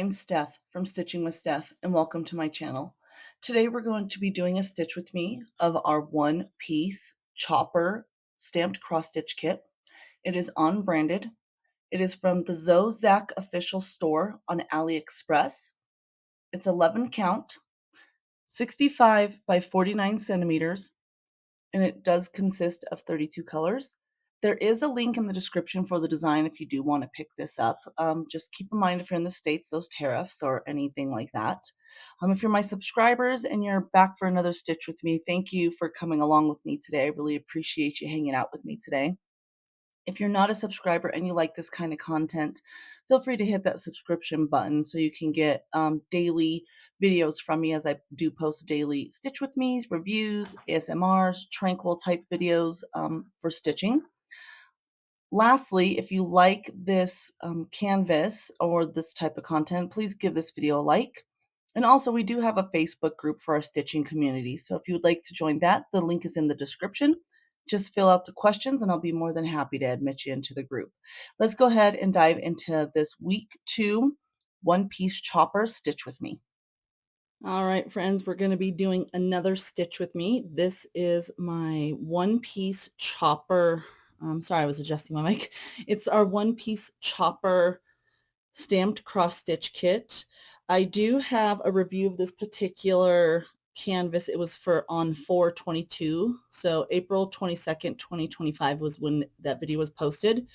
I'm Steph from Stitching with Steph, and welcome to my channel. Today we're going to be doing a stitch with me of our one-piece chopper stamped cross-stitch kit. It is unbranded. It is from the Zozak official store on AliExpress. It's 11 count, 65 by 49 centimeters, and it does consist of 32 colors. There is a link in the description for the design if you do want to pick this up. Just keep in mind if you're in the States, those tariffs or anything like that. If you're my subscribers and you're back for another stitch with me, thank you for coming along with me today. I really appreciate you hanging out with me today. If you're not a subscriber and you like this kind of content, feel free to hit that subscription button so you can get daily videos from me as I do post daily Stitch With Me's, reviews, ASMRs, tranquil type videos for stitching. Lastly, if you like this canvas or this type of content, please give this video a like. And also, we do have a Facebook group for our stitching community. So if you would like to join that, the link is in the description. Just fill out the questions and I'll be more than happy to admit you into the group. Let's go ahead and dive into this week 2 one-piece chopper stitch with me. All right, friends, we're going to be doing another stitch with me. This is my one-piece chopper. Sorry, I was adjusting my mic. It's our one-piece chopper stamped cross-stitch kit. I do have a review of this particular canvas. It was for on 4/22, so April 22nd, 2025 was when that video was posted.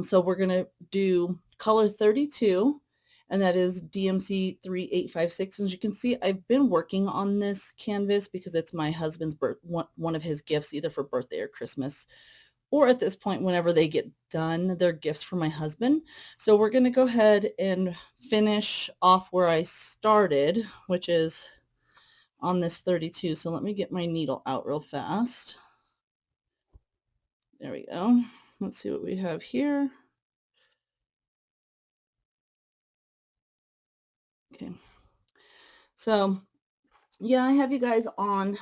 So we're going to do color 32, and that is DMC 3856. And as you can see, I've been working on this canvas because it's my husband's one of his gifts, either for birthday or Christmas, or at this point, whenever they get done, they're gifts for my husband. So we're going to go ahead and finish off where I started, which is on this 32. So let me get my needle out real fast. There we go. Let's see what we have here. Okay. So yeah, I have you guys on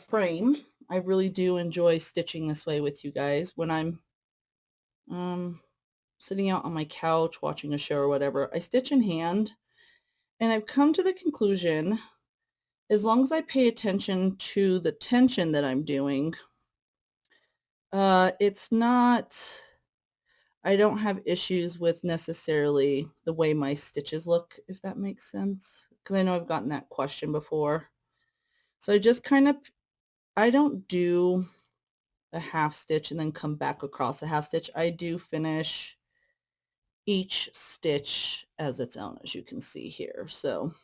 frame. I really do enjoy stitching this way with you guys when I'm sitting out on my couch watching a show or whatever. I stitch in hand, and I've come to the conclusion, as long as I pay attention to the tension that I'm doing, it's not, I don't have issues with necessarily the way my stitches look, if that makes sense, because I know I've gotten that question before. So I just kind of, I don't do a half stitch and then come back across a half stitch. I do finish each stitch as its own, as you can see here. So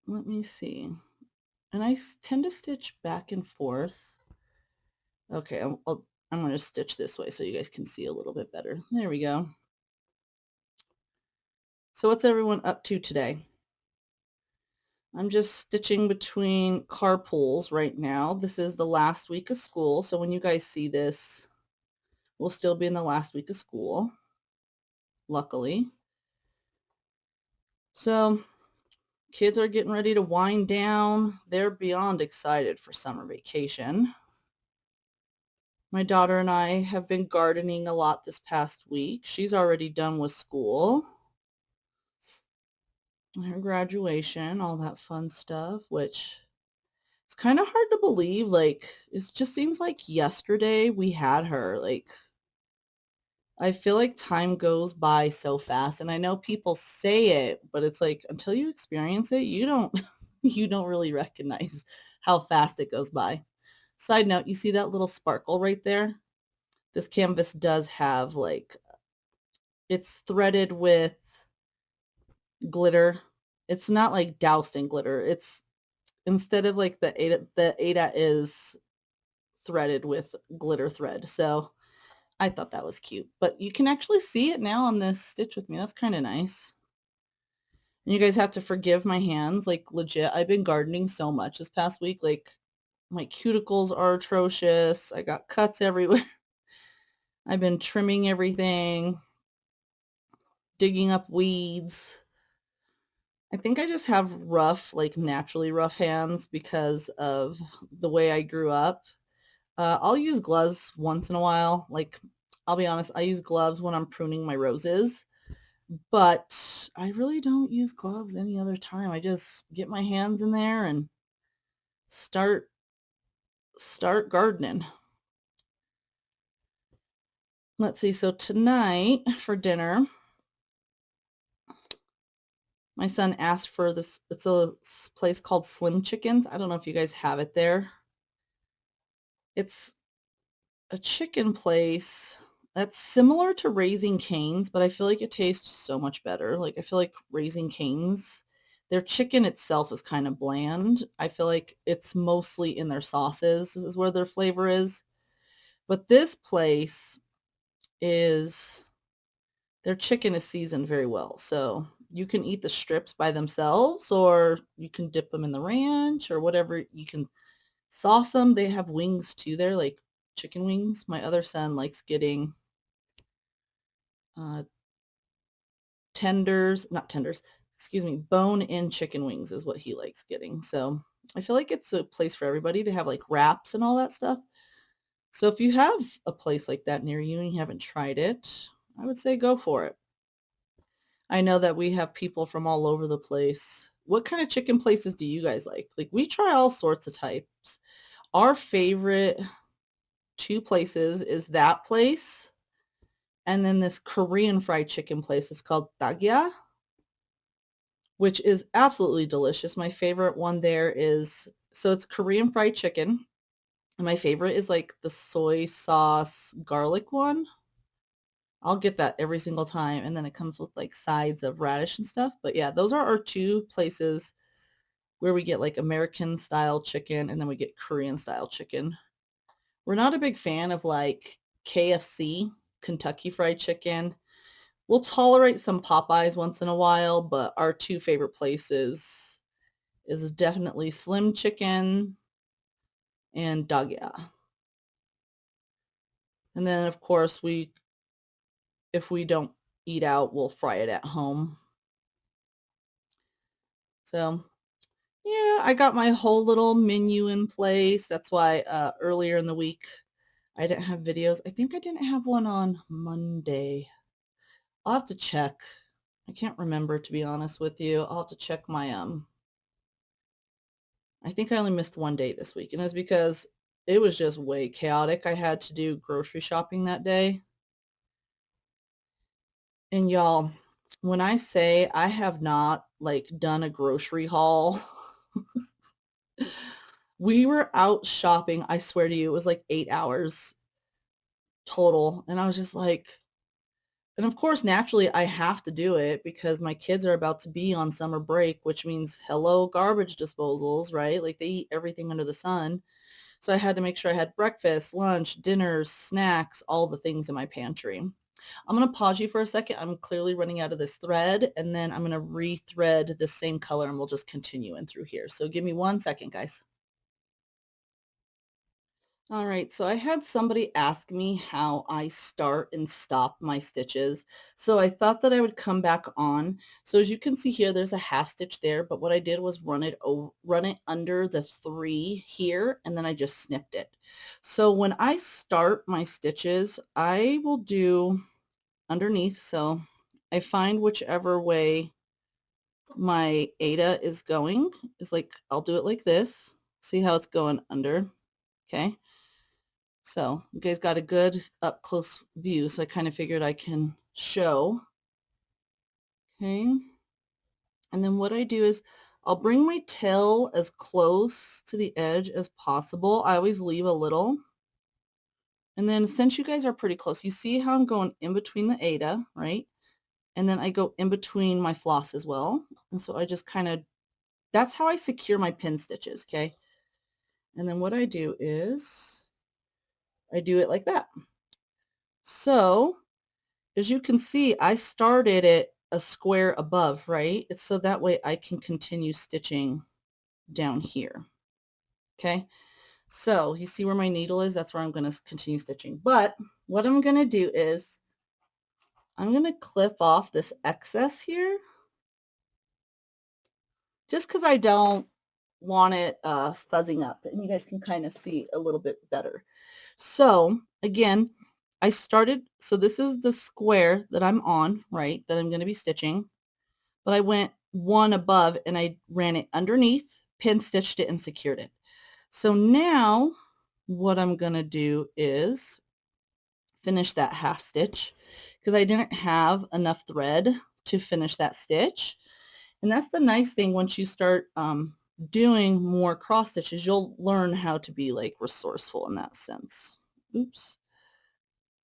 let me see. And I tend to stitch back and forth. Okay, I'm going to stitch this way so you guys can see a little bit better. There we go. So what's everyone up to today? I'm just stitching between carpools right now. This is the last week of school, so when you guys see this, we'll still be in the last week of school, luckily. So kids are getting ready to wind down. They're beyond excited for summer vacation. My daughter and I have been gardening a lot this past week. She's already done with school. Her graduation, all that fun stuff, which it's kind of hard to believe. Like, it just seems like yesterday we had her. Like, I feel like time goes by so fast, and I know people say it, but it's like until you experience it, you don't you don't really recognize how fast it goes by. Side note, you see that little sparkle right there? This canvas does have, like, it's threaded with glitter. It's not like doused in glitter. It's, instead of like the Ada is threaded with glitter thread. So I thought that was cute. But you can actually see it now on this stitch with me. That's kind of nice. And you guys have to forgive my hands. Like, legit, I've been gardening so much this past week. Like, my cuticles are atrocious. I got cuts everywhere. I've been trimming everything, digging up weeds. I think I just have rough, like naturally rough hands because of the way I grew up. I'll use gloves once in a while. Like, I'll be honest, I use gloves when I'm pruning my roses. but I really don't use gloves any other time. I just get my hands in there and start gardening. Let's see, so tonight for dinner, my son asked for this, it's a place called Slim Chickens. I don't know if you guys have it there. It's a chicken place that's similar to Raising Cane's, but I feel like it tastes so much better. Like I feel like Raising Cane's, their chicken itself is kind of bland. I feel like it's mostly in their sauces is where their flavor is. But this place is, their chicken is seasoned very well. So you can eat the strips by themselves, or you can dip them in the ranch or whatever. You can sauce them. They have wings too there, like chicken wings. My other son likes getting bone-in chicken wings is what he likes getting. So I feel like it's a place for everybody to have like wraps and all that stuff. So if you have a place like that near you and you haven't tried it, I would say go for it. I know that we have people from all over the place. What kind of chicken places do you guys like? Like we try all sorts of types. Our favorite two places is that place and then this Korean fried chicken place. It's called Dagya, which is absolutely delicious. My favorite one there is, so it's Korean fried chicken. And my favorite is like the soy sauce garlic one. I'll get that every single time. And then it comes with like sides of radish and stuff. But yeah, those are our two places where we get like American style chicken and then we get Korean style chicken. We're not a big fan of like KFC, Kentucky Fried Chicken. We'll tolerate some Popeyes once in a while, but our two favorite places is definitely Slim Chicken and Dagya. And then of course if we don't eat out, we'll fry it at home. So yeah, I got my whole little menu in place. That's why earlier in the week I didn't have videos. I think I didn't have one on Monday. I'll have to check. I can't remember, to be honest with you. I'll have to check my I think I only missed one day this week, and it's because it was just way chaotic. I had to do grocery shopping that day. And y'all, when I say I have not like done a grocery haul, we were out shopping, I swear to you, it was like 8 hours total. And I was just like, and of course, naturally, I have to do it because my kids are about to be on summer break, which means hello garbage disposals, right? Like they eat everything under the sun. So I had to make sure I had breakfast, lunch, dinners, snacks, all the things in my pantry. I'm going to pause you for a second. I'm clearly running out of this thread, and then I'm going to rethread the same color, and we'll just continue in through here. So give me 1 second, guys. All right, so I had somebody ask me how I start and stop my stitches. So I thought that I would come back on. So as you can see here, there's a half stitch there, but what I did was run it under the 3 here, and then I just snipped it. So when I start my stitches, I will do underneath. So I find whichever way my Ada is going is like, I'll do it like this. See how it's going under, okay? So you guys got a good up close view, so I kind of figured I can show. Okay. And then what I do is I'll bring my tail as close to the edge as possible. I always leave a little. And then since you guys are pretty close, you see how I'm going in between the Ada, right? And then I go in between my floss as well. And so I just kind of, that's how I secure my pin stitches, okay? And then what I do is I do it like that. So as you can see, I started it a square above, right? It's so that way I can continue stitching down here. Okay, so you see where my needle is? That's where I'm going to continue stitching. But what I'm going to do is I'm going to clip off this excess here just because I don't want it fuzzing up, and you guys can kind of see a little bit better. So again, I started, so this is the square that I'm on, right, that I'm going to be stitching, but I went one above and I ran it underneath, pin stitched it, and secured it. So now what I'm going to do is finish that half stitch because I didn't have enough thread to finish that stitch. And that's the nice thing, once you start doing more cross stitches, you'll learn how to be like resourceful in that sense. Oops.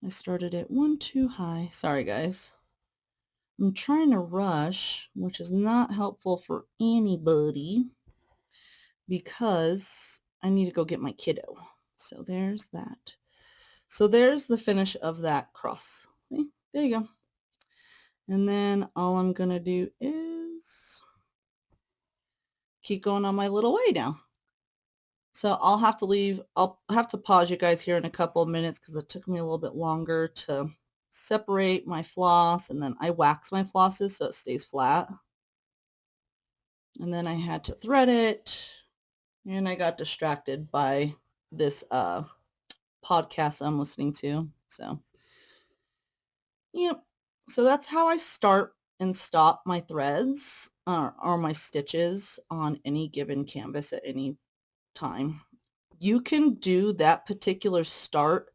I started it one too high. Sorry, guys. I'm trying to rush, which is not helpful for anybody because I need to go get my kiddo. So there's that. So there's the finish of that cross. See? There you go. And then all I'm going to do is keep going on my little way now. So I'll have to pause you guys here in a couple of minutes because it took me a little bit longer to separate my floss, and then I wax my flosses so it stays flat. And then I had to thread it, and I got distracted by this podcast I'm listening to. So, yep. So that's how I start and stop my threads or my stitches on any given canvas at any time. You can do that particular start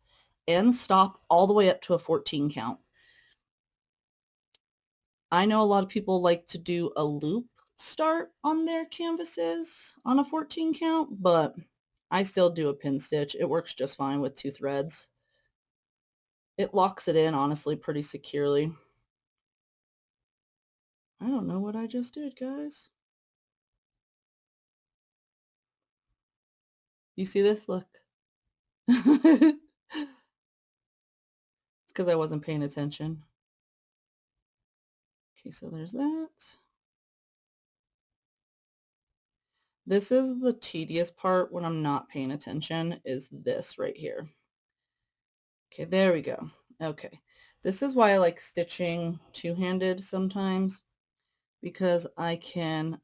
and stop all the way up to a 14 count. I know a lot of people like to do a loop start on their canvases on a 14 count, but I still do a pin stitch. It works just fine with 2 threads. It locks it in, honestly, pretty securely. I don't know what I just did, guys. You see this? Look. It's because I wasn't paying attention. Okay, so there's that. This is the tedious part when I'm not paying attention, is this right here. Okay, there we go. Okay, this is why I like stitching two-handed sometimes, because I can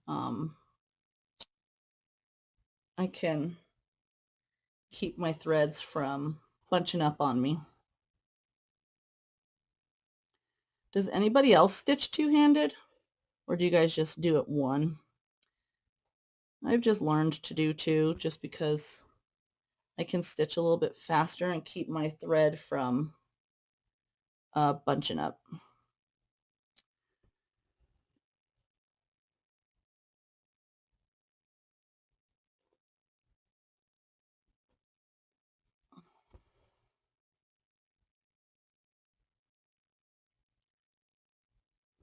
keep my threads from bunching up on me. Does anybody else stitch two-handed, or do you guys just do it one? I've just learned to do two just because I can stitch a little bit faster and keep my thread from bunching up.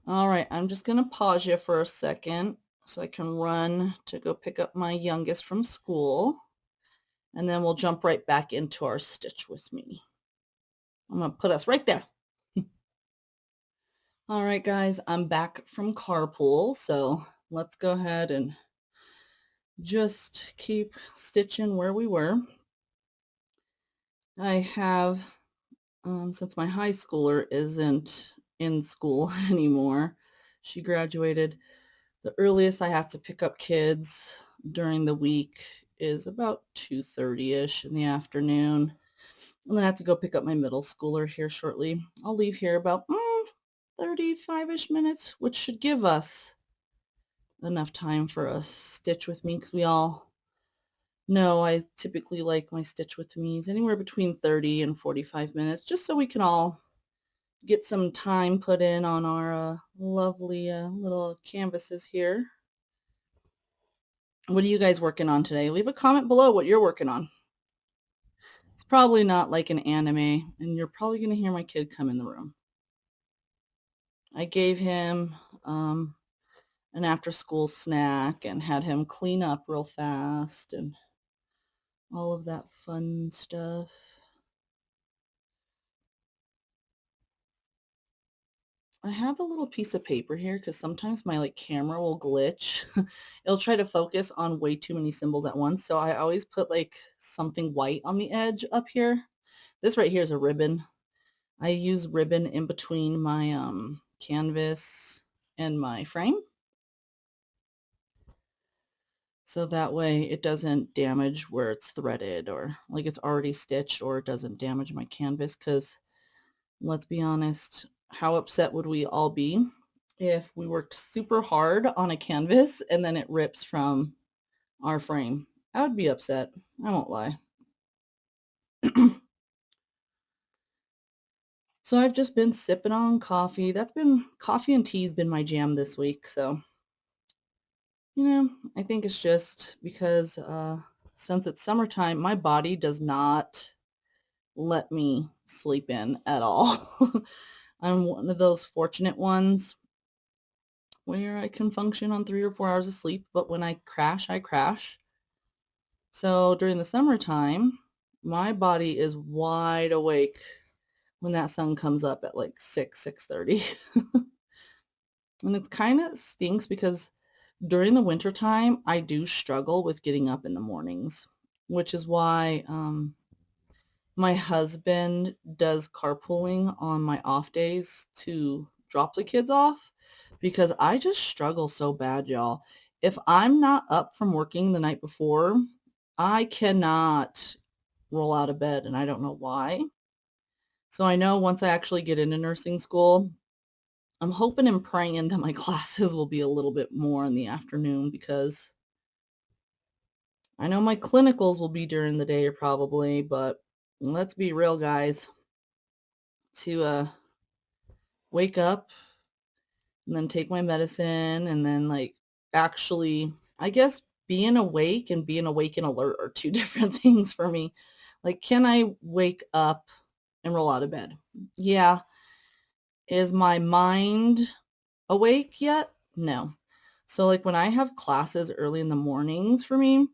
All right, I'm just going to pause you for a second so I can run to go pick up my youngest from school, and then we'll jump right back into our stitch with me. I'm going to put us right there. All right, guys, I'm back from carpool, so let's go ahead and just keep stitching where we were. I have, since my high schooler isn't in school anymore, she graduated, the earliest I have to pick up kids during the week is about 2:30ish in the afternoon. And then I have to go pick up my middle schooler here shortly. I'll leave here about 35-ish minutes, which should give us enough time for a stitch with me, because we all know I typically like my stitch with me's anywhere between 30 and 45 minutes, just so we can all get some time put in on our lovely little canvases here. What are you guys working on today? Leave a comment below what you're working on. It's probably not like an anime, and you're probably going to hear my kid come in the room. I gave him an after-school snack and had him clean up real fast and all of that fun stuff. I have a little piece of paper here because sometimes my camera will glitch. It'll try to focus on way too many symbols at once, so I always put something white on the edge up here. This right here is a ribbon. I use ribbon in between my canvas and my frame, so that way it doesn't damage where it's threaded, or it's already stitched, or it doesn't damage my canvas, because Let's be honest, how upset would we all be if we worked super hard on a canvas and then it rips from our frame? I would be upset. I won't lie. So I've just been sipping on coffee. Coffee and tea's been my jam this week. So, I think it's just because since it's summertime, my body does not let me sleep in at all. I'm one of those fortunate ones where I can function on 3 or 4 hours of sleep, but when I crash, I crash. So during the summertime, my body is wide awake when that sun comes up at like 6:30. And it's kind of stinks because during the wintertime, I do struggle with getting up in the mornings, which is why my husband does carpooling on my off days to drop the kids off because I just struggle so bad, y'all. If I'm not up from working the night before, I cannot roll out of bed and I don't know why. So I know once I actually get into nursing school, I'm hoping and praying that my classes will be a little bit more in the afternoon because I know my clinicals will be during the day probably, but let's be real, guys. To wake up and then take my medicine and then like actually, I guess being awake and being awake and alert are two different things for me. Like, can I wake up and roll out of bed? Yeah. Is my mind awake yet? No. So like when I have classes early in the mornings for me,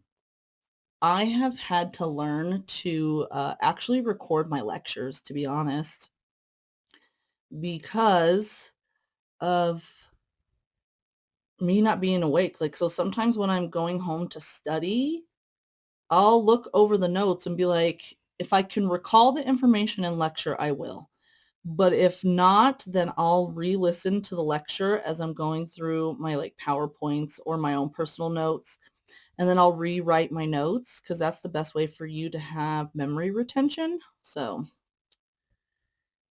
I have had to learn to actually record my lectures, to be honest, because of me not being awake. Like, so sometimes when I'm going home to study, I'll look over the notes and be like, if I can recall the information in lecture, I will. But if not, then I'll re-listen to the lecture as I'm going through my like PowerPoints or my own personal notes. And then I'll rewrite my notes because that's the best way for you to have memory retention. So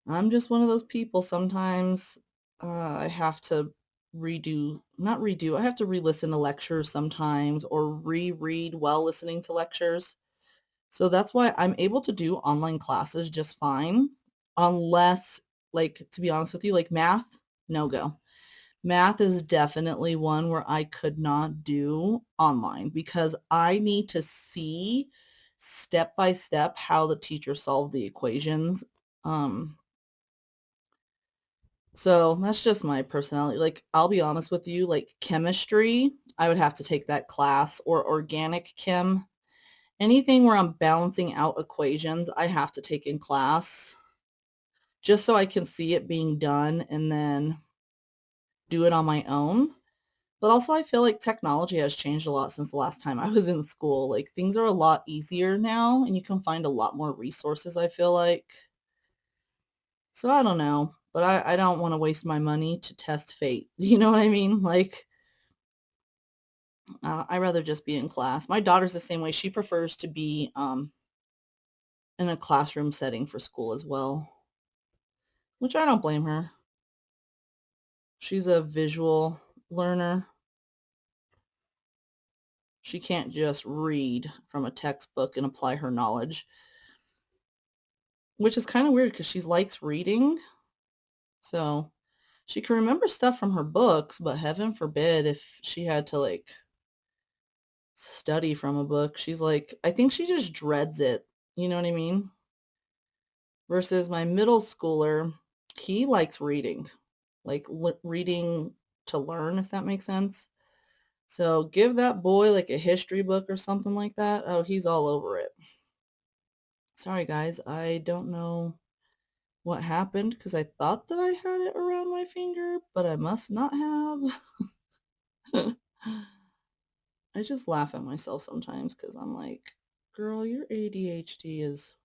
I'm just one of those people. Sometimes I have to not redo, I have to re-listen to lectures sometimes or reread while listening to lectures. So that's why I'm able to do online classes just fine, unless, like, to be honest with you, like math, no go. Math is definitely one where I could not do online because I need to see step by step how the teacher solved the equations. So that's just my personality. Like, I'll be honest with you, like chemistry, I would have to take that class, or organic chem. Anything where I'm balancing out equations, I have to take in class just so I can see it being done and then do it on my own. But also I feel like technology has changed a lot since the last time I was in school. Like, things are a lot easier now and you can find a lot more resources, I feel like. So I don't know, but I don't want to waste my money to test fate. You know what I mean? Like, I'd rather just be in class. My daughter's the same way. She prefers to be in a classroom setting for school as well, which I don't blame her. She's a visual learner. She can't just read from a textbook and apply her knowledge, which is kind of weird because she likes reading. So she can remember stuff from her books, but heaven forbid if she had to like study from a book. She's like, I think she just dreads it. You know what I mean? Versus my middle schooler, he likes reading, like reading to learn, if that makes sense. So give that boy like a history book or something like that. Oh, he's all over it. Sorry, guys. I don't know what happened because I thought that I had it around my finger, but I must not have. I just laugh at myself sometimes because I'm like, girl, your ADHD is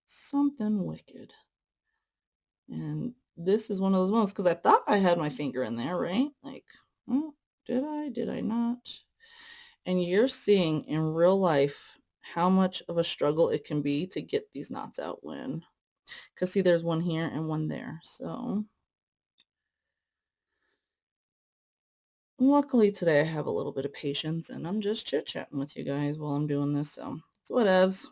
something wicked. And this is one of those moments because I thought I had my finger in there, right? Like, oh, did I? Did I not? And you're seeing in real life how much of a struggle it can be to get these knots out when Because see, there's one here and one there. So luckily today I have a little bit of patience and I'm just chit-chatting with you guys while I'm doing this. So it's whatevs.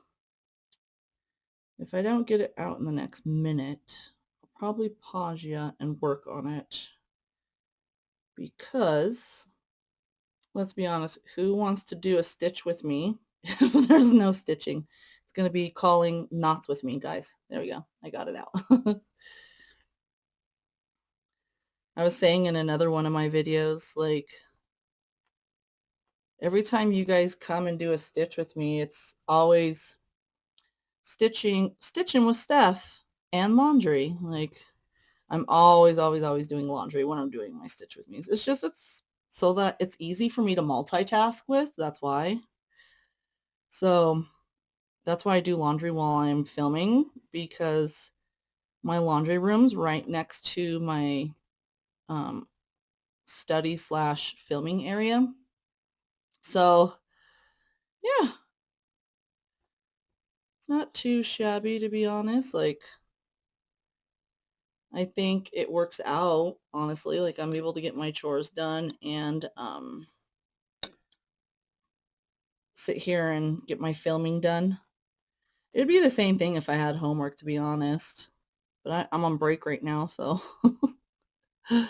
If I don't get it out in the next minute, I'll probably pause you and work on it. Because, let's be honest, who wants to do a stitch with me if there's no stitching? It's going to be calling knots with me, guys. There we go. I got it out. I was saying in another one of my videos, like, every time you guys come and do a stitch with me, it's always stitching with Steph and laundry. Like, I'm always doing laundry when I'm doing my stitch with me. It's so that it's easy for me to multitask with. That's why. So that's why I do laundry while I'm filming, because my laundry room's right next to my study / filming area. So yeah, it's not too shabby, to be honest. Like, I think it works out, honestly. Like, I'm able to get my chores done and sit here and get my filming done. It'd be the same thing if I had homework, to be honest. But I'm on break right now, so. I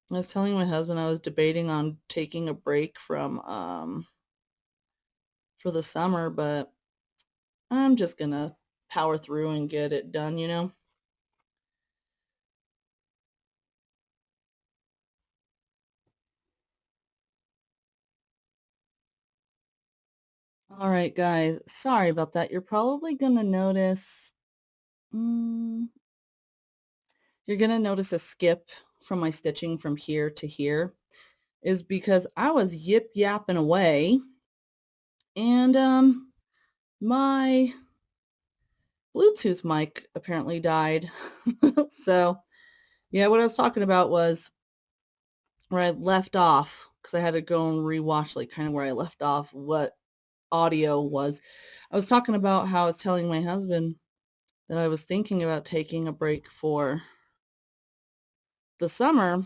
was telling my husband I was debating on taking a break from for the summer, but I'm just gonna power through and get it done, you know? All right, guys. Sorry about that. You're probably gonna notice, you're gonna notice a skip from my stitching from here to here, is because I was yip yapping away, and my Bluetooth mic apparently died. So yeah, what I was talking about was where I left off, because I had to go and rewatch like kind of where I left off, what audio was. I was talking about how I was telling my husband that I was thinking about taking a break for the summer,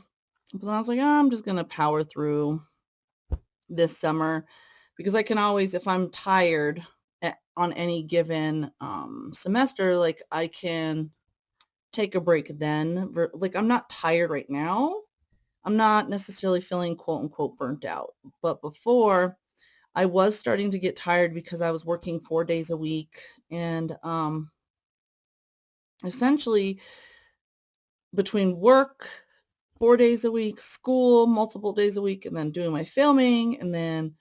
but I was like, oh, I'm just gonna power through this summer, because I can always, if I'm tired on any given semester, like, I can take a break then. Like, I'm not tired right now. I'm not necessarily feeling quote unquote burnt out, but before I was starting to get tired because I was working 4 days a week, and essentially between work 4 days a week, school multiple days a week, and then doing my filming, and then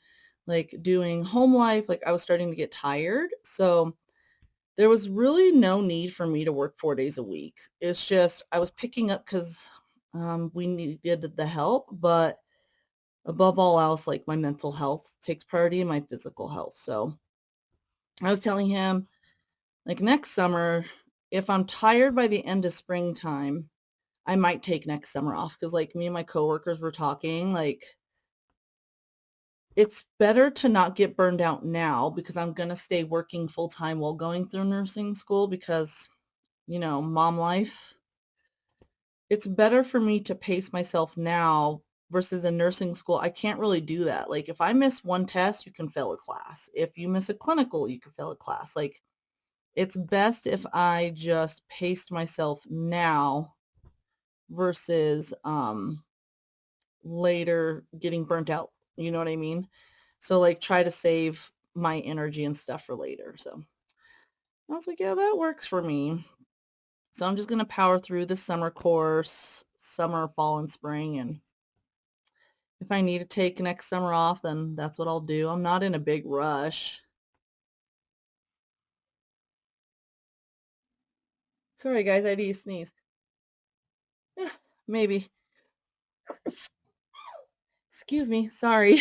like doing home life, like, I was starting to get tired. So there was really no need for me to work 4 days a week. It's just I was picking up because we needed the help, but above all else, like, my mental health takes priority in my physical health. So I was telling him, like, next summer, if I'm tired by the end of springtime, I might take next summer off, because like me and my coworkers were talking, like, it's better to not get burned out now, because I'm going to stay working full time while going through nursing school, because, you know, mom life. It's better for me to pace myself now versus in nursing school. I can't really do that. Like, if I miss one test, you can fail a class. If you miss a clinical, you can fail a class. Like, it's best if I just paced myself now versus later getting burnt out. You know what I mean? So, like, try to save my energy and stuff for later. So I was like, yeah, that works for me. So I'm just going to power through the summer course, summer, fall, and spring. And if I need to take next summer off, then that's what I'll do. I'm not in a big rush. Sorry, guys, I need to sneeze. Maybe. Excuse me. Sorry.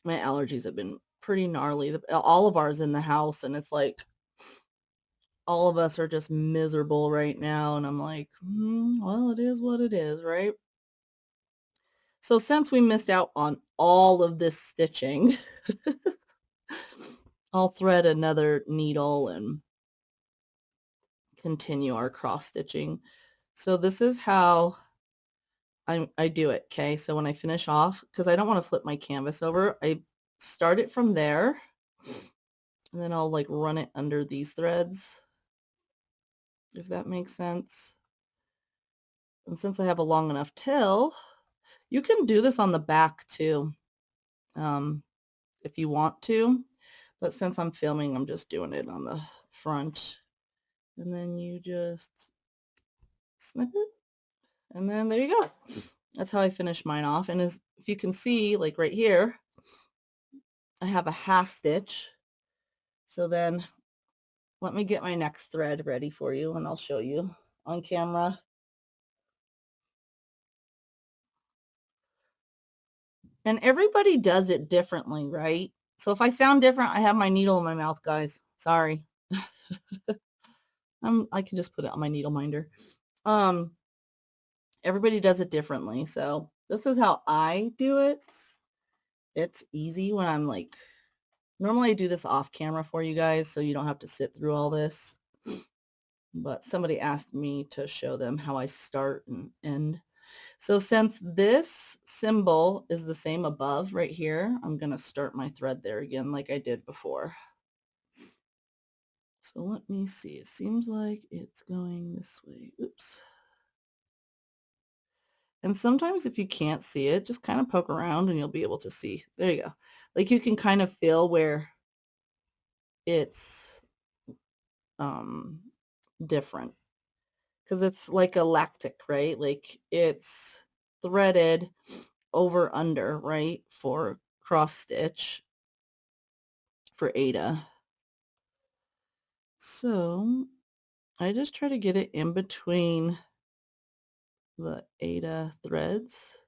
My allergies have been pretty gnarly. All of ours in the house, and it's like all of us are just miserable right now. And I'm like, well, it is what it is, right? So since we missed out on all of this stitching, I'll thread another needle and continue our cross stitching. So this is how I do it, okay? So when I finish off, because I don't want to flip my canvas over, I start it from there, and then I'll like run it under these threads, if that makes sense. And since I have a long enough tail, you can do this on the back too, if you want to. But since I'm filming, I'm just doing it on the front. And then you just snip it, and then there you go. That's how I finish mine off. And as if you can see, like right here, I have a half stitch. So then let me get my next thread ready for you and I'll show you on camera. And everybody does it differently, right? So if I sound different, I have my needle in my mouth, guys. Sorry. I can just put it on my needle minder. Everybody does it differently. So this is how I do it. It's easy when I'm like, normally I do this off camera for you guys so you don't have to sit through all this. But somebody asked me to show them how I start and end. So since this symbol is the same above right here, I'm going to start my thread there again like I did before. So let me see. It seems like it's going this way. Oops. And sometimes if you can't see it, just kind of poke around and you'll be able to see. There you go. Like you can kind of feel where it's different. Because it's like a lactic, right? Like it's threaded over under, right? For cross stitch for Ada. So I just try to get it in between the Ada threads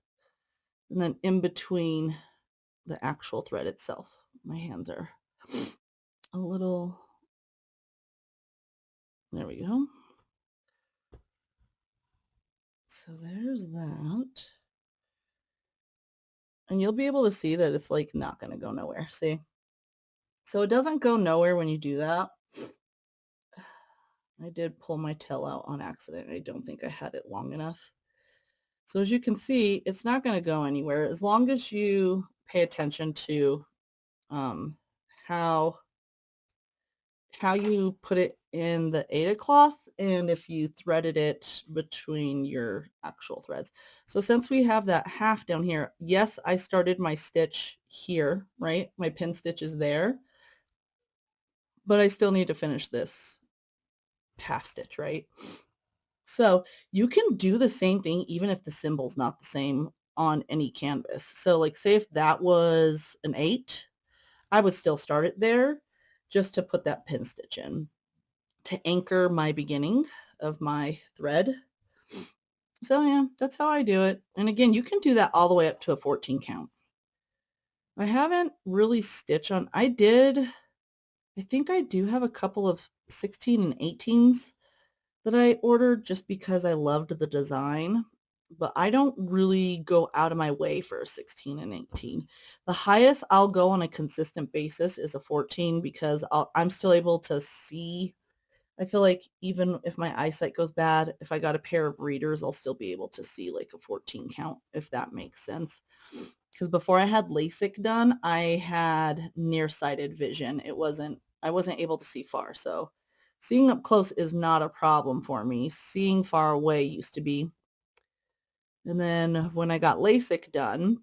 and then in between the actual thread itself. My hands are a little, there we go. So there's that. And you'll be able to see that it's like not going to go nowhere. See? So it doesn't go nowhere when you do that. I did pull my tail out on accident. I don't think I had it long enough. So as you can see, it's not going to go anywhere as long as you pay attention to how you put it in the Ada cloth and if you threaded it between your actual threads. So since we have that half down here, yes, I started my stitch here, right? My pin stitch is there, but I still need to finish this half stitch, right? So you can do the same thing even if the symbol's not the same on any canvas. So like say if that was an 8, I would still start it there just to put that pin stitch in to anchor my beginning of my thread. So yeah, that's how I do it. And again, you can do that all the way up to a 14 count. I haven't really stitched on, I think I do have a couple of 16 and 18s that I ordered just because I loved the design, but I don't really go out of my way for a 16 and 18. The highest I'll go on a consistent basis is a 14 because I'm still able to see. I feel like even if my eyesight goes bad, if I got a pair of readers, I'll still be able to see like a 14 count, if that makes sense. Because before I had LASIK done, I had nearsighted vision. I wasn't able to see far. So seeing up close is not a problem for me. Seeing far away used to be. And then when I got LASIK done,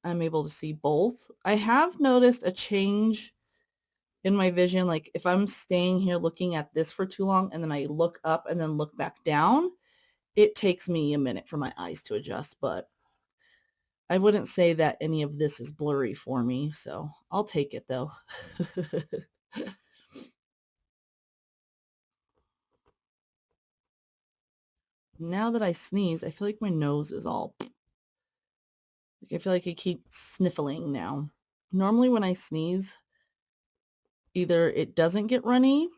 I'm able to see both. I have noticed a change in my vision. Like if I'm staying here looking at this for too long and then I look up and then look back down, it takes me a minute for my eyes to adjust, but I wouldn't say that any of this is blurry for me, so I'll take it though. Now that I sneeze, I feel like my nose is all, I feel like I keep sniffling now. Normally when I sneeze, either it doesn't get runny,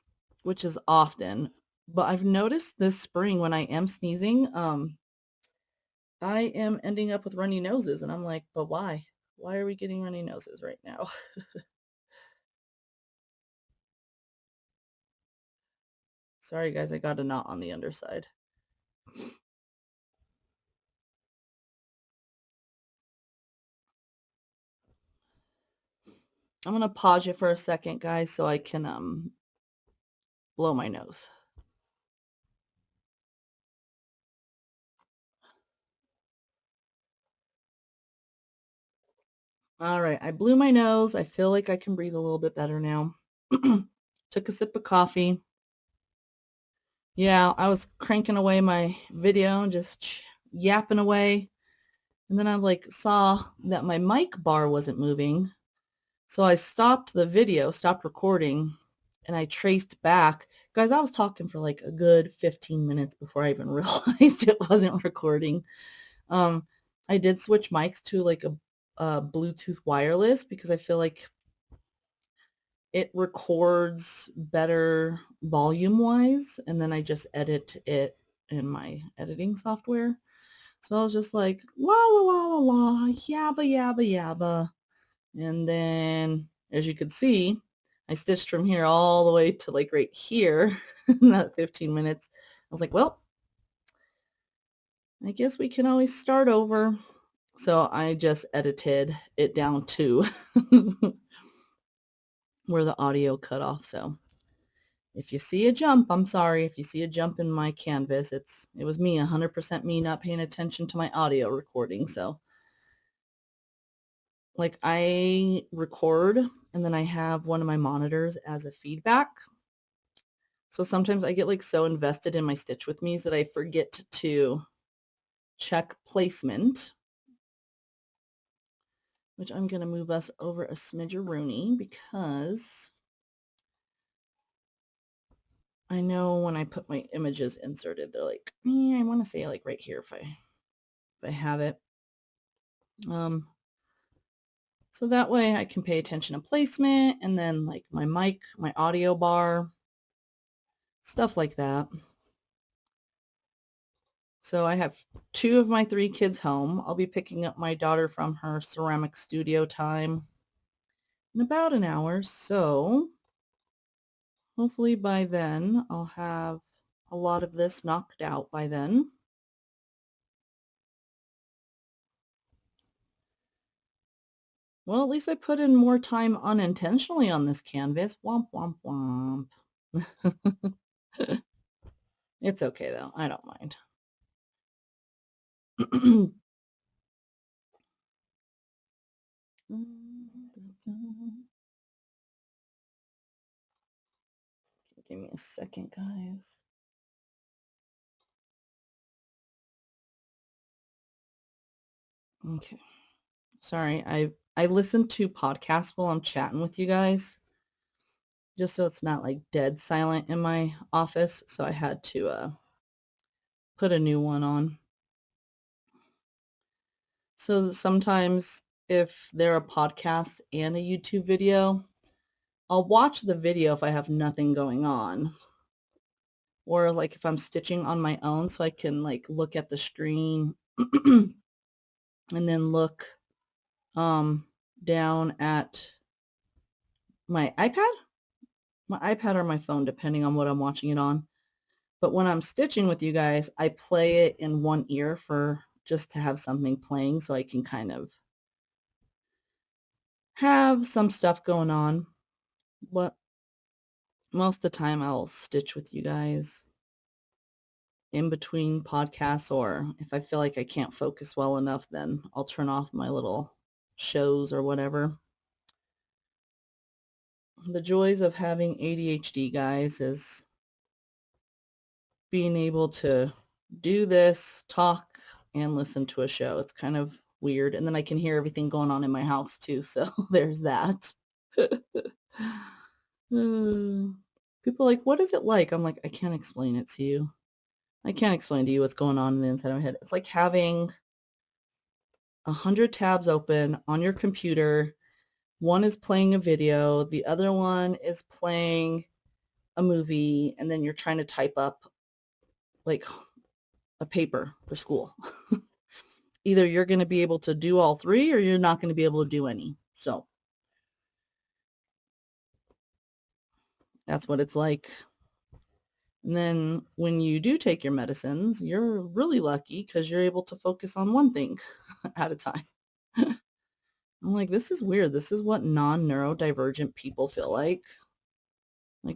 which is often, but I've noticed this spring when I am sneezing, I am ending up with runny noses, and I'm like, but why? Why are we getting runny noses right now? Sorry guys, I got a knot on the underside. I'm going to pause it for a second, guys, so I can blow my nose. All right, I blew my nose. I feel like I can breathe a little bit better now. Took a sip of coffee. Yeah, I was cranking away my video, just yapping away. And then I like saw that my mic bar wasn't moving. So I stopped the video, stopped recording, and I traced back. Guys, I was talking for like a good 15 minutes before I even realized it wasn't recording. I did switch mics to like a Bluetooth wireless because I feel like it records better volume-wise, and then I just edit it in my editing software. So I was just like, la la la la la, yabba yabba yabba. And then, as you can see, I stitched from here all the way to like right here in that 15 minutes. I was like, well, I guess we can always start over. So I just edited it down to where the audio cut off. So if you see a jump, I'm sorry. If you see a jump in my canvas, it was me, 100% me not paying attention to my audio recording. So like I record and then I have one of my monitors as a feedback. So sometimes I get like so invested in my Stitch With Me's that I forget to check placement, which I'm going to move us over a smidgeroony because I know when I put my images inserted, they're like, I want to say like right here if I have it. So that way I can pay attention to placement and then like my mic, my audio bar, stuff like that. So I have 2 of my 3 kids home. I'll be picking up my daughter from her ceramic studio time in about an hour. So hopefully by then I'll have a lot of this knocked out by then. Well, at least I put in more time unintentionally on this canvas. Womp, womp, womp. It's okay though. I don't mind. Give me a second, guys. Okay. Sorry, I listen to podcasts while I'm chatting with you guys, just so it's not like dead silent in my office. So I had to put a new one on. So sometimes if there are podcasts and a YouTube video, I'll watch the video if I have nothing going on. Or like if I'm stitching on my own, so I can like look at the screen and then look down at my iPad or my phone, depending on what I'm watching it on. But when I'm stitching with you guys, I play it in one ear for just to have something playing so I can kind of have some stuff going on. But most of the time I'll stitch with you guys in between podcasts, or if I feel like I can't focus well enough, then I'll turn off my little shows or whatever. The joys of having ADHD, guys, is being able to do this, talk, and listen to a show. It's kind of weird. And then I can hear everything going on in my house too. So there's that. People are like, what is it like? I'm like, I can't explain it to you. I can't explain to you what's going on in the inside of my head. It's like having 100 tabs open on your computer. One is playing a video, the other one is playing a movie, and then you're trying to type up like a paper for school. Either you're going to be able to do all 3 or you're not going to be able to do any. So that's what it's like. And then when you do take your medicines, you're really lucky because you're able to focus on one thing at a time. I'm like, this is weird. This is what non-neurodivergent people feel like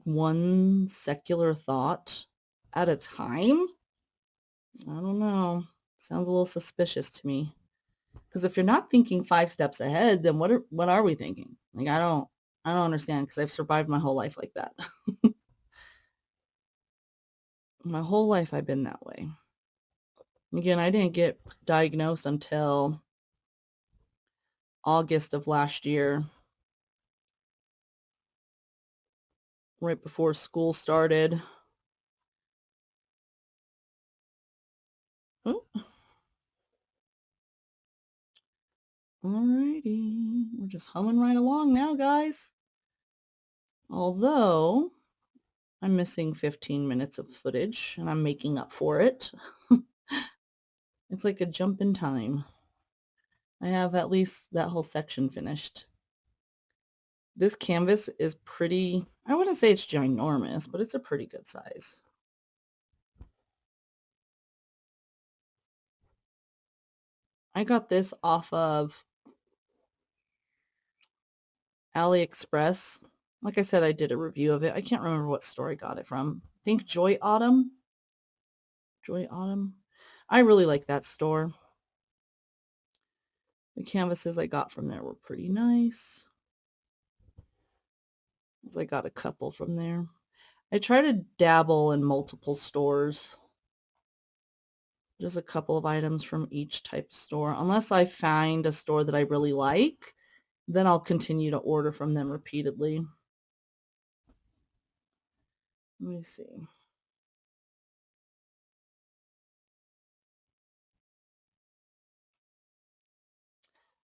one secular thought at a time. I don't know. Sounds a little suspicious to me. Because if you're not thinking 5 steps ahead, then what are we thinking? Like I don't understand because I've survived my whole life like that. My whole life I've been that way. Again, I didn't get diagnosed until August of last year, right before school started. Oh, alrighty. We're just humming right along now, guys. Although I'm missing 15 minutes of footage and I'm making up for it. It's like a jump in time. I have at least that whole section finished. This canvas is pretty, I wouldn't say it's ginormous, but it's a pretty good size. I got this off of AliExpress. Like I said, I did a review of it. I can't remember what store I got it from. I think Joy Autumn. Joy Autumn. I really like that store. The canvases I got from there were pretty nice. I got a couple from there. I try to dabble in multiple stores. Just a couple of items from each type of store. Unless I find a store that I really like, then I'll continue to order from them repeatedly. Let me see.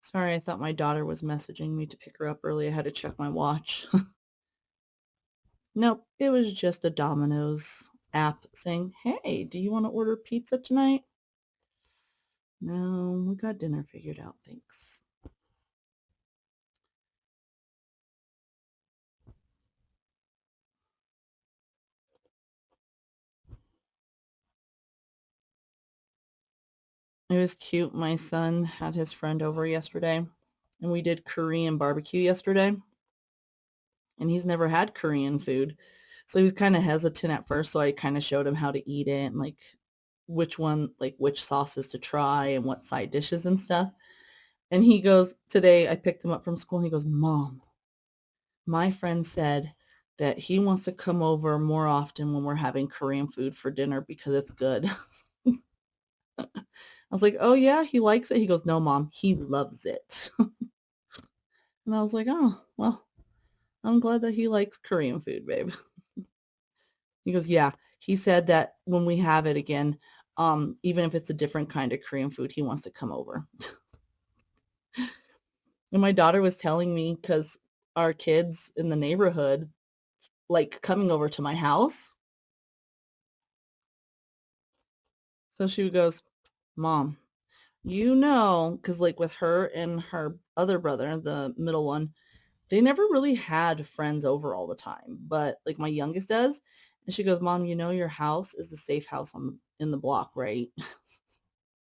Sorry, I thought my daughter was messaging me to pick her up early. I had to check my watch. Nope, it was just a Domino's app saying, hey, do you want to order pizza tonight? No, we got dinner figured out, thanks. It was cute. My son had his friend over yesterday, and we did Korean barbecue yesterday, and he's never had Korean food. So he was kind of hesitant at first, so I kind of showed him how to eat it and like which sauces to try and what side dishes and stuff. And he goes, today I picked him up from school and he goes, Mom, my friend said that he wants to come over more often when we're having Korean food for dinner because it's good. I was like, oh yeah, he likes it. He goes, no, Mom, he loves it. And I was like, oh, well, I'm glad that he likes Korean food, babe. He goes, yeah. He said that when we have it again, even if it's a different kind of Korean food, he wants to come over. And my daughter was telling me because our kids in the neighborhood like coming over to my house. So she goes, Mom, because like with her and her other brother, the middle one, they never really had friends over all the time, but like my youngest does. And she goes, Mom, your house is the safe house in the block, right?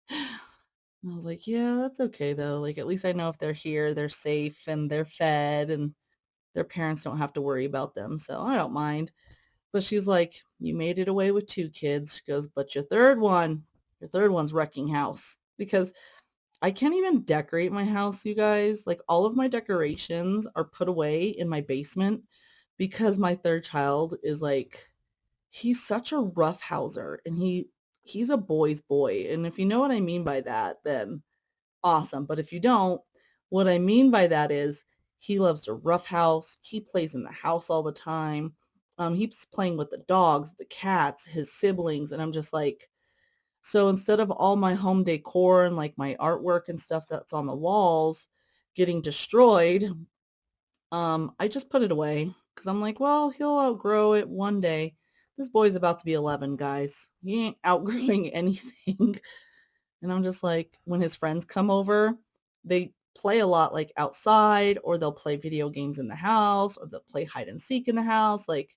And I was like, yeah, that's okay though. Like at least I know if they're here, they're safe and they're fed and their parents don't have to worry about them. So I don't mind. But she's like, you made it away with 2 kids. She goes, but your third one's wrecking house because I can't even decorate my house, you guys. Like all of my decorations are put away in my basement because my third child is like, he's such a roughhouser and he's a boy's boy. And if you know what I mean by that, then awesome. But if you don't, what I mean by that is he loves to roughhouse. He plays in the house all the time. He's playing with the dogs, the cats, his siblings, and I'm just like, so instead of all my home decor and like my artwork and stuff that's on the walls getting destroyed, I just put it away because I'm like, well, he'll outgrow it one day. This boy's about to be 11, guys. He ain't outgrowing anything. And I'm just like, when his friends come over, they play a lot like outside, or they'll play video games in the house, or they'll play hide and seek in the house. Like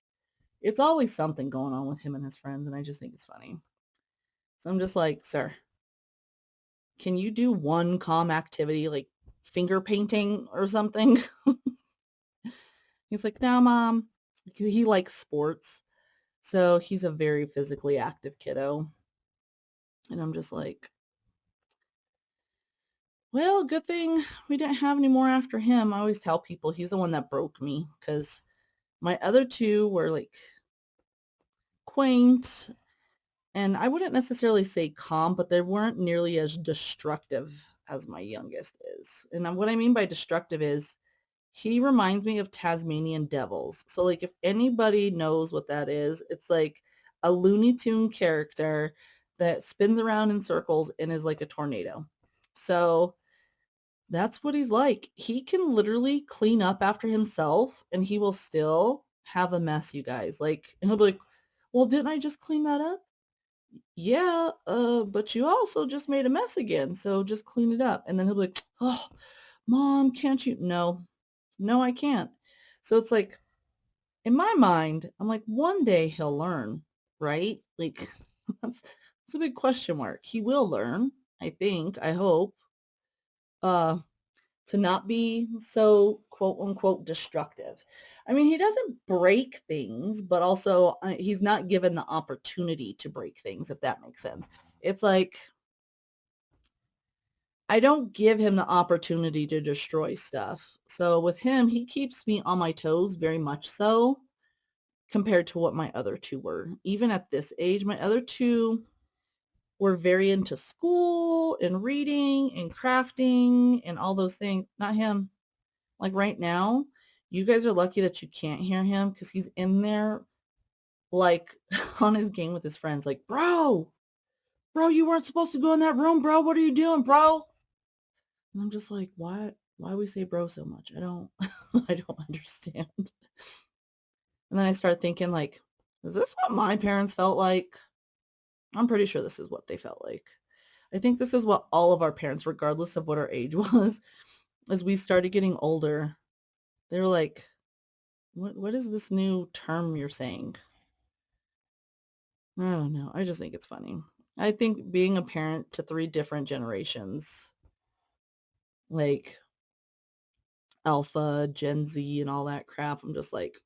It's always something going on with him and his friends, and I just think it's funny. So I'm just like, sir, can you do one calm activity like finger painting or something? He's like, no, mom. He likes sports. So he's a very physically active kiddo. And I'm just like, well, good thing we didn't have any more after him. I always tell people he's the one that broke me because my other two were like quaint, and I wouldn't necessarily say calm, but they weren't nearly as destructive as my youngest is. And what I mean by destructive is he reminds me of Tasmanian devils. So like if anybody knows what that is, it's like a Looney Tune character that spins around in circles and is like a tornado. So that's what he's like. He can literally clean up after himself and he will still have a mess, you guys. Like, and he'll be like, well, didn't I just clean that up? Yeah, but you also just made a mess again, so just clean it up. And then he'll be like, oh, mom, can't you? No, I can't. So it's like, in my mind, I'm like, one day he'll learn, right? Like, that's a big question mark. He will learn, I think, I hope, uh, to not be so quote unquote destructive. I mean, he doesn't break things, but also he's not given the opportunity to break things, if that makes sense. It's like, I don't give him the opportunity to destroy stuff. So with him, he keeps me on my toes very much so compared to what my other two were. Even at this age, my other two were very into school and reading and crafting and all those things. Not him. Like right now, you guys are lucky that you can't hear him because he's in there like on his game with his friends, like, bro, you weren't supposed to go in that room, bro. What are you doing, bro? And I'm just like, why we say bro so much? I don't I don't understand. And then I start thinking like, is this what my parents felt like? I'm pretty sure this is what they felt like. I think this is what all of our parents, regardless of what our age was, as we started getting older, they were like, what is this new term you're saying? I don't know. I just think it's funny. I think being a parent to three different generations, like Alpha, Gen Z, and all that crap, I'm just like,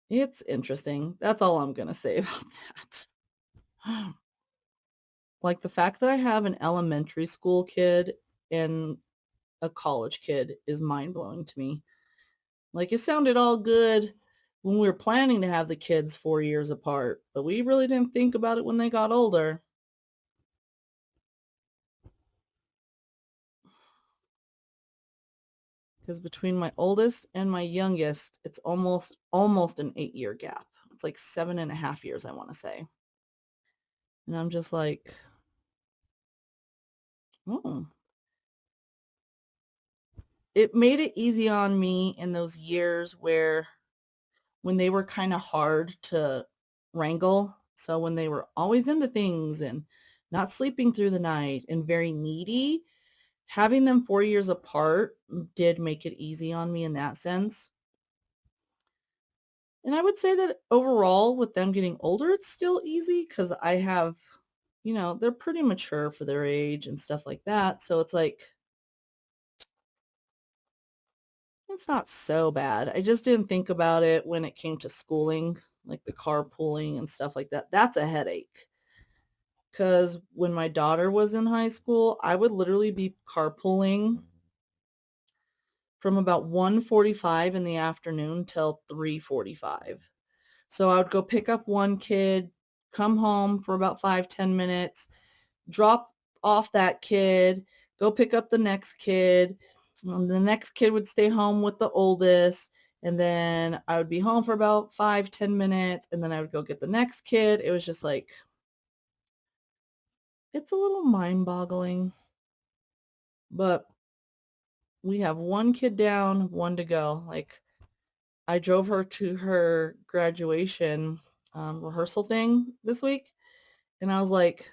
it's interesting. That's all I'm going to say about that. Like the fact that I have an elementary school kid and a college kid is mind blowing to me. Like it sounded all good when we were planning to have the kids 4 years apart, but we really didn't think about it when they got older. Because between my oldest and my youngest, it's almost an 8 year gap. It's like 7.5 years, I want to say. And I'm just like, oh, it made it easy on me in those years where when they were kind of hard to wrangle. So when they were always into things and not sleeping through the night and very needy, having them 4 years apart did make it easy on me in that sense. And I would say that overall, with them getting older, it's still easy because I have, they're pretty mature for their age and stuff like that. So it's like, it's not so bad. I just didn't think about it when it came to schooling, like the carpooling and stuff like that. That's a headache. Because when my daughter was in high school, I would literally be carpooling from about 1:45 in the afternoon till 3:45. So I would go pick up one kid, come home for about 5-10 minutes, drop off that kid, go pick up the next kid. The next kid would stay home with the oldest. And then I would be home for about 5-10 minutes. And then I would go get the next kid. It was just like, it's a little mind boggling. But we have one kid down, one to go. Like I drove her to her graduation rehearsal thing this week. And I was like,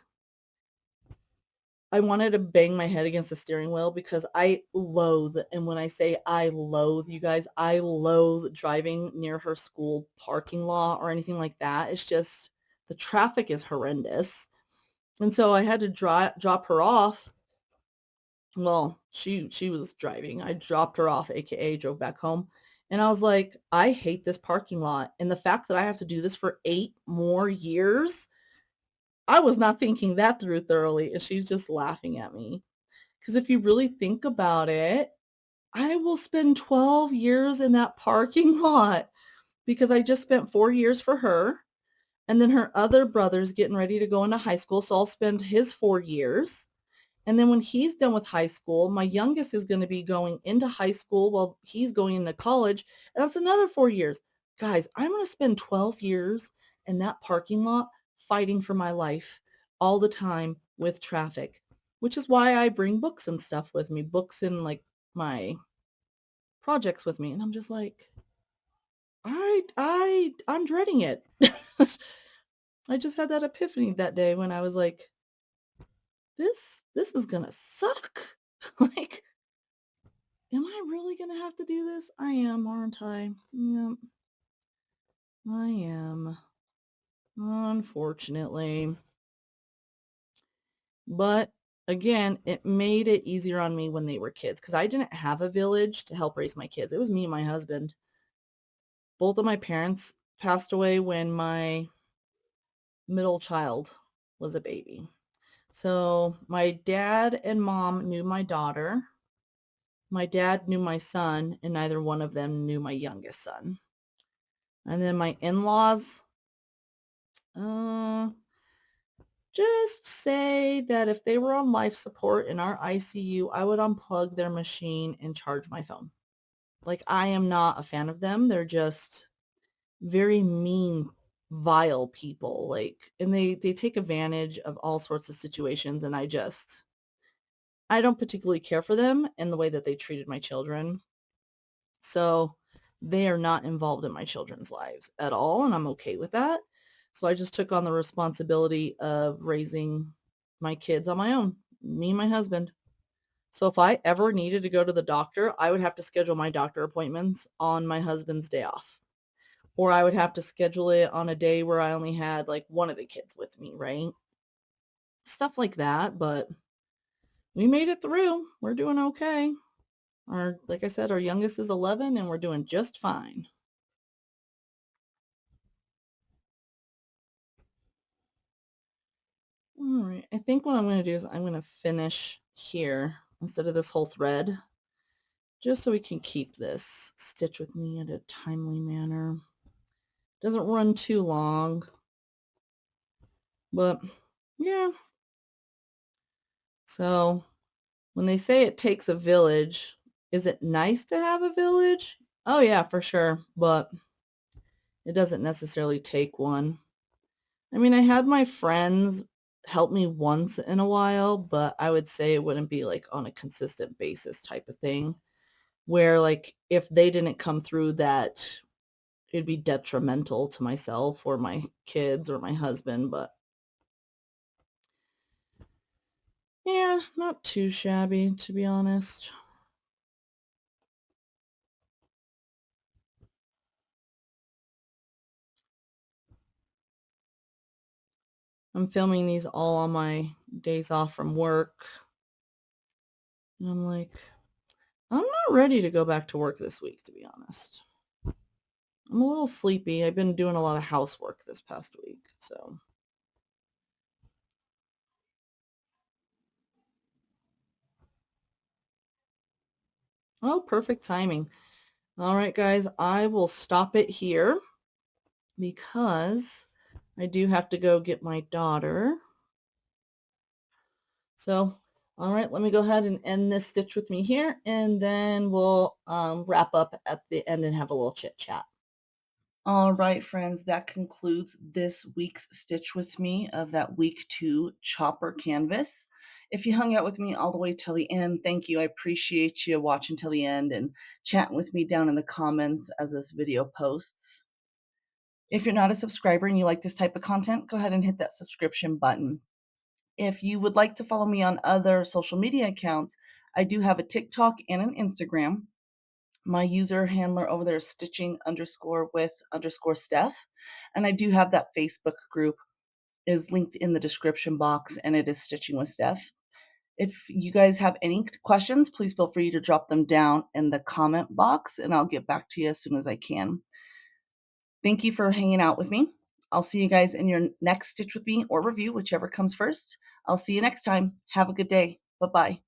I wanted to bang my head against the steering wheel because I loathe, and when I say I loathe, you guys, I loathe driving near her school parking lot or anything like that. It's just the traffic is horrendous. And so I had to drop her off. Well, she was driving. I dropped her off, aka drove back home. And I was like, I hate this parking lot. And the fact that I have to do this for 8 more years, I was not thinking that through thoroughly. And she's just laughing at me. Because if you really think about it, I will spend 12 years in that parking lot because I just spent 4 years for her. And then her other brother's getting ready to go into high school. So I'll spend his 4 years. And then when he's done with high school, my youngest is going to be going into high school while he's going into college. And that's another 4 years. Guys, I'm going to spend 12 years in that parking lot fighting for my life all the time with traffic, which is why I bring books and stuff with me, books and like my projects with me. And I'm just like, I'm dreading it. I just had that epiphany that day when I was like, this is gonna suck. Like, am I really gonna have to do this? I am, aren't I? Yep, I am. Unfortunately. But again, it made it easier on me when they were kids because I didn't have a village to help raise my kids. It was me and my husband. Both of my parents passed away when my middle child was a baby. So my dad and mom knew my daughter. My dad knew my son, and neither one of them knew my youngest son. And then my in-laws, uh, just say that if they were on life support in our ICU, I would unplug their machine and charge my phone. Like, I am not a fan of them. They're just very mean, vile people. Like, and they take advantage of all sorts of situations, and I don't particularly care for them and the way that they treated my children. So they are not involved in my children's lives at all, and I'm okay with that. So I just took on the responsibility of raising my kids on my own, me and my husband. So if I ever needed to go to the doctor, I would have to schedule my doctor appointments on my husband's day off. Or I would have to schedule it on a day where I only had like one of the kids with me, right? Stuff like that, but we made it through. We're doing okay. Like I said, our youngest is 11 and we're doing just fine. All right, I think what I'm going to do is I'm going to finish here instead of this whole thread, just so we can keep this stitch with me in a timely manner. Doesn't run too long, but yeah. So when they say it takes a village, is it nice to have a village? Oh yeah, for sure, but it doesn't necessarily take one. I mean, I had my friends help me once in a while, but I would say it wouldn't be like on a consistent basis type of thing, where like if they didn't come through that it'd be detrimental to myself or my kids or my husband, but yeah, not too shabby to be honest. I'm filming these all on my days off from work. And I'm like, I'm not ready to go back to work this week, to be honest. I'm a little sleepy. I've been doing a lot of housework this past week, so. Oh, perfect timing. All right, guys, I will stop it here because I do have to go get my daughter. So, all right, let me go ahead and end this stitch with me here, and then we'll wrap up at the end and have a little chit chat. All right, friends, that concludes this week's Stitch with Me of that week 2 chopper canvas. If you hung out with me all the way till the end, thank you. I appreciate you watching till the end and chatting with me down in the comments as this video posts. If you're not a subscriber and you like this type of content, go ahead and hit that subscription button. If you would like to follow me on other social media accounts, I do have a TikTok and an Instagram. My user handler over there is stitching_with_steph. And I do have that Facebook group is linked in the description box, and it is Stitching with Steph. If you guys have any questions, please feel free to drop them down in the comment box, and I'll get back to you as soon as I can. Thank you for hanging out with me. I'll see you guys in your next Stitch with Me or review, whichever comes first. I'll see you next time. Have a good day. Bye-bye.